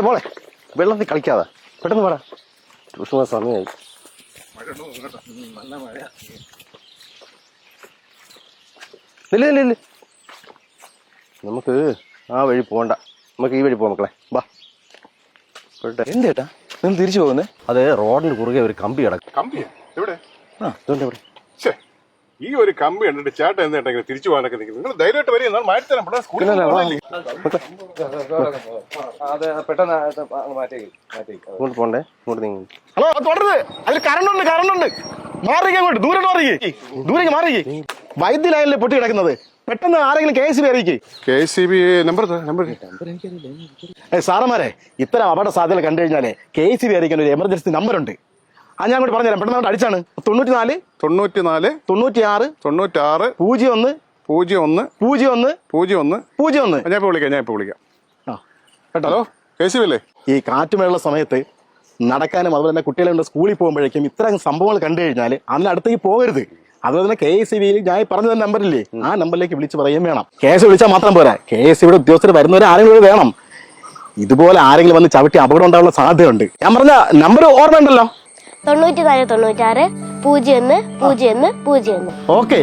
മോളെ വെള്ളത്തിൽ കളിക്കാതെ പെട്ടെന്ന് പാടാ. ട്യൂഷൻ സമയമായി. ഇല്ല നമുക്ക് ആ വഴി പോകണ്ട, നമുക്ക് ഈ വഴി പോവാം മക്കളെ. വാ. എന്തേട്ടാ നിന്ന് തിരിച്ചു പോകുന്നേ? അത് റോഡിന് കുറുകെ ഒരു കമ്പി കിടക്കും. കമ്പിയാ എവിടെ? അതുകൊണ്ട് എവിടെ ഈ ഒരു കമ്പി കണ്ടിട്ട് ചേട്ടൻ എന്തെങ്കിലും തിരിച്ചു പോകാനൊക്കെ നിൽക്കുന്നത്? നിങ്ങൾ ധൈര്യമായിട്ട് വരിക, എന്നാൽ മാറ്റി തരാം. ഇങ്ങോട്ട് പോണ്ടേ, ഇങ്ങോട്ട് നീങ്ങി. ഹലോ തുടരുത്, അതിൽ കറണ്ടുണ്ട്. മാറിക്ക് അങ്ങോട്ട്, ദൂരേക്ക് മാറിക്ക്. വൈദ്യുതി ലൈനിലെ പൊട്ടി കിടക്കുന്നത്. പെട്ടെന്ന് ആരെങ്കിലും KSB അറിയിക്കേ. KSB നമ്പർ സാറന്മാരെ, ഇത്തരം അപകട സാധ്യത കണ്ടു കഴിഞ്ഞാലേ KSB അറിയിക്കാൻ ഒരു എമർജൻസി നമ്പർ ഉണ്ട്. അത് ഞാൻ അങ്ങോട്ട് പറഞ്ഞുതരാം. പെട്ടെന്ന് അടിച്ചാണ് 94 96 96 01 01 ഞാൻ ഇപ്പൊ വിളിക്കാം. ഹലോ KSB അല്ലേ? ഈ കാറ്റുമഴയുള്ള സമയത്ത് നടക്കാനും അതുപോലെ തന്നെ കുട്ടികളെ സ്കൂളിൽ പോകുമ്പോഴേക്കും ഇത്തരം സംഭവങ്ങൾ കണ്ടു കഴിഞ്ഞാൽ അതിനടുത്തേക്ക് പോകരുത്. അതുപോലെ തന്നെ KSBയിൽ ഞാൻ പറഞ്ഞു തന്ന നമ്പറില്ലേ, ആ നമ്പറിലേക്ക് വിളിച്ച് പറയുകയും വേണം. കേസ് വിളിച്ചാൽ മാത്രം പോരാ, KSBയുടെ ഉദ്യോഗസ്ഥർ വരുന്നവരെ ആരെങ്കിലും വേണം. ഇതുപോലെ ആരെങ്കിലും വന്ന് ചവിട്ടി അപകടം ഉണ്ടാകാനുള്ള സാധ്യതയുണ്ട്. ഞാൻ പറഞ്ഞ നമ്പർ ഓർമ്മ ഉണ്ടല്ലോ, 94 96 01 01 01. ഓക്കെ.